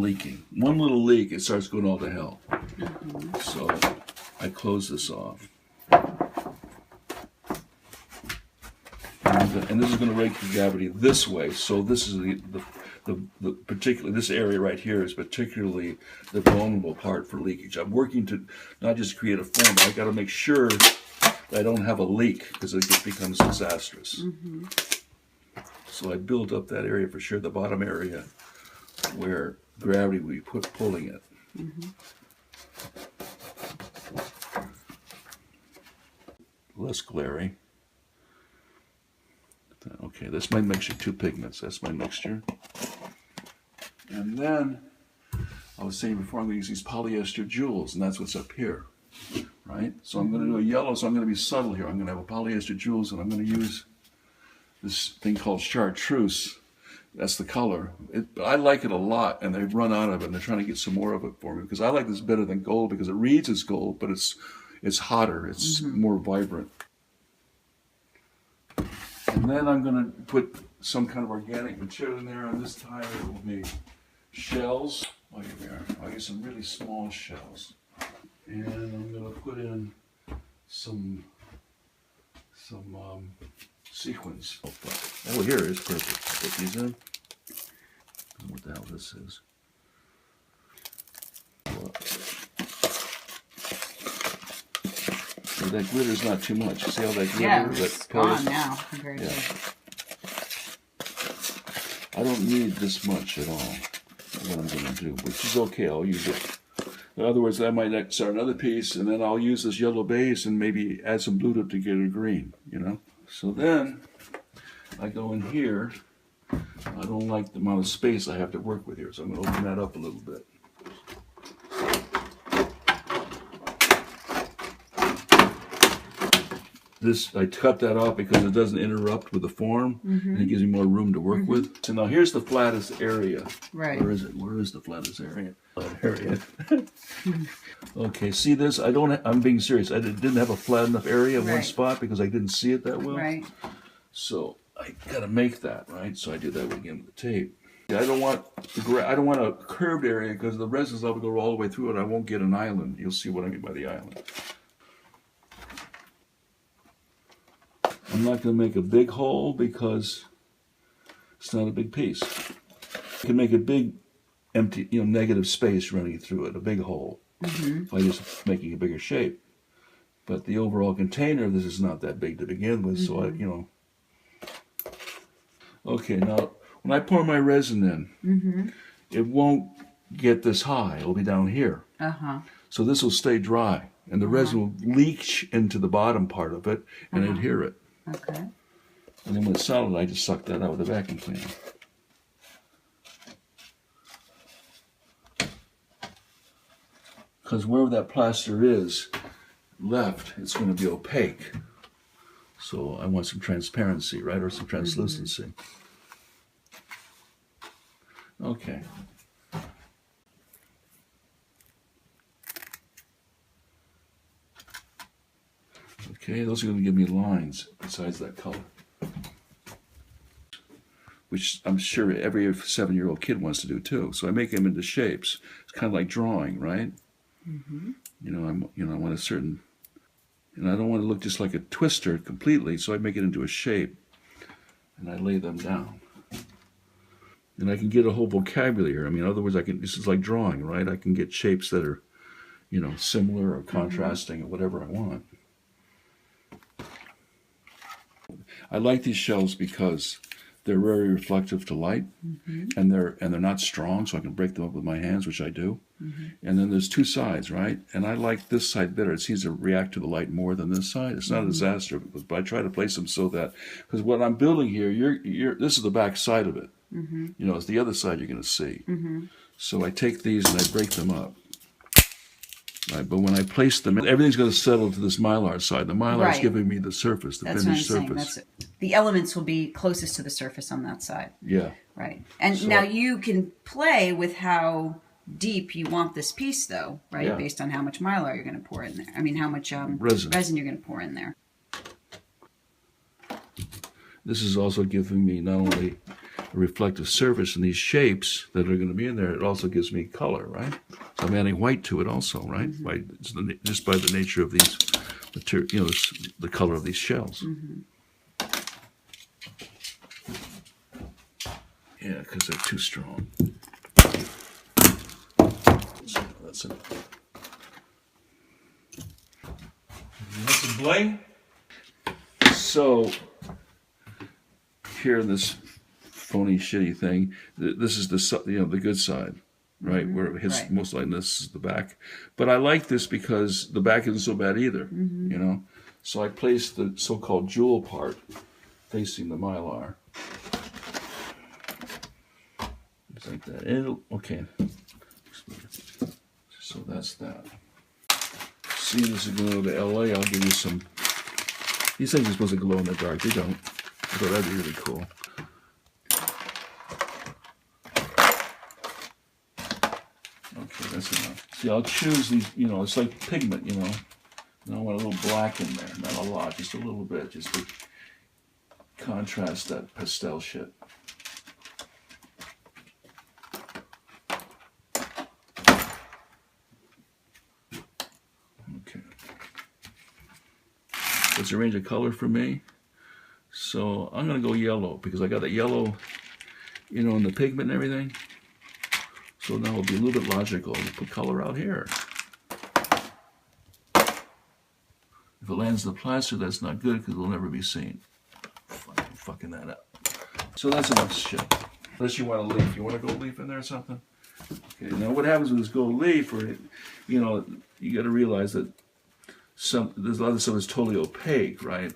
leaking. One little leak, it starts going all to hell. So I close this off. And this is going to rake the gravity this way. So this is the particularly, this area right here is particularly the vulnerable part for leakage. I'm working to not just create a form, but I got to make sure that I don't have a leak because it just becomes disastrous. So I build up that area for sure, the bottom area where gravity will be pulling it. Less glary. Okay, that's my mixture, 2 pigments. That's my mixture. And then, I was saying before, I'm going to use these polyester jewels, and that's what's up here, right? So I'm going to do a yellow, so I'm going to be subtle here. I'm going to have a polyester jewels, and I'm going to use this thing called chartreuse. That's the color. I like it a lot, and they've run out of it, and they're trying to get some more of it for me, because I like this better than gold, because it reads as gold, but it's hotter, it's more vibrant. And then I'm going to put some kind of organic material in there, and this time it will be shells. I'll get some really small shells. And I'm going to put in some sequins. Oh, here it is, perfect. Put these in. I don't know what the hell this is. So that glitter's not too much. See how that glitter? Yeah, it's gone now compared to... I don't need this much at all. What I'm going to do, which is okay. I'll use it. In other words, I might start another piece, and then I'll use this yellow base and maybe add some blue to get a green. You know. So then I go in here. I don't like the amount of space I have to work with here, so I'm going to open that up a little bit. This, I cut that off because it doesn't interrupt with the form, and it gives me more room to work with. So now here's the flattest area. Right. Where is it? Where is the flattest area? Okay, see this? I'm being serious. I didn't have a flat enough area in one spot because I didn't see it that well. Right. So I got to make that, right? So I do that again with the tape. I don't want a curved area because the resin's will go all the way through it. I won't get an island. You'll see what I mean by the island. I'm not going to make a big hole because it's not a big piece. I can make a big empty, negative space running through it, a big hole, by just making a bigger shape. But the overall container, this is not that big to begin with, so Okay, now when I pour my resin in, it won't get this high. It'll be down here. So this will stay dry, and the resin will leach into the bottom part of it and adhere it. Okay. And then when it's solid, I just suck that out with a vacuum cleaner. Because wherever that plaster is left, it's going to be opaque. So I want some transparency, right? Or some translucency. Okay. Okay, those are going to give me lines besides that color. Which I'm sure every 7-year-old kid wants to do too. So I make them into shapes. It's kind of like drawing, right? I want a certain, and I don't want to look just like a twister completely, so I make it into a shape. And I lay them down. And I can get a whole vocabulary here. In other words, this is like drawing, right? I can get shapes that are, similar or contrasting or whatever I want. I like these shells because they're very reflective to light, and they're not strong, so I can break them up with my hands, which I do. And then there's 2 sides, right? And I like this side better. It seems to react to the light more than this side. It's not a disaster, but I try to place them so that, because what I'm building here, this is the back side of it. It's the other side you're going to see. So I take these and I break them up. Right, but when I place them, everything's going to settle to this mylar side. The mylar is giving me the surface, the finished surface. The elements will be closest to the surface on that side. Yeah. Right. And so now you can play with how deep you want this piece, though, right? Yeah. Based on how much mylar you're going to pour in there. How much resin you're going to pour in there. This is also giving me not only a reflective surface in these shapes that are going to be in there, it also gives me color, right? So I'm adding white to it also, right? Just by the nature of these material, the color of these shells. Yeah, because they're too strong. So that's it. That's a bling. So here in this phony, shitty thing, this is the good side, right? Where it hits most likely. This is the back, but I like this because the back isn't so bad either, So I placed the so-called jewel part facing the mylar. Just like that. Okay. So that's that. Seeing this is going to LA, I'll give you some. These things are supposed to glow in the dark. They don't. I thought that'd be really cool. Okay, that's enough. See, I'll choose these, it's like pigment, And I want a little black in there. Not a lot, just a little bit, just to contrast that pastel shit. Okay. It's a range of color for me. So I'm going to go yellow because I got the yellow, in the pigment and everything. So now it'll be a little bit logical to put color out here. If it lands in the plaster, that's not good because it'll never be seen. Fucking that up. So that's enough shit. Unless you want a leaf. You want a gold leaf in there or something? Okay, now what happens with this gold leaf, you got to realize that there's a lot of stuff that's totally opaque, right?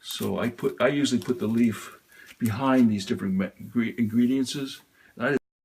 So I usually put the leaf behind these different ingredients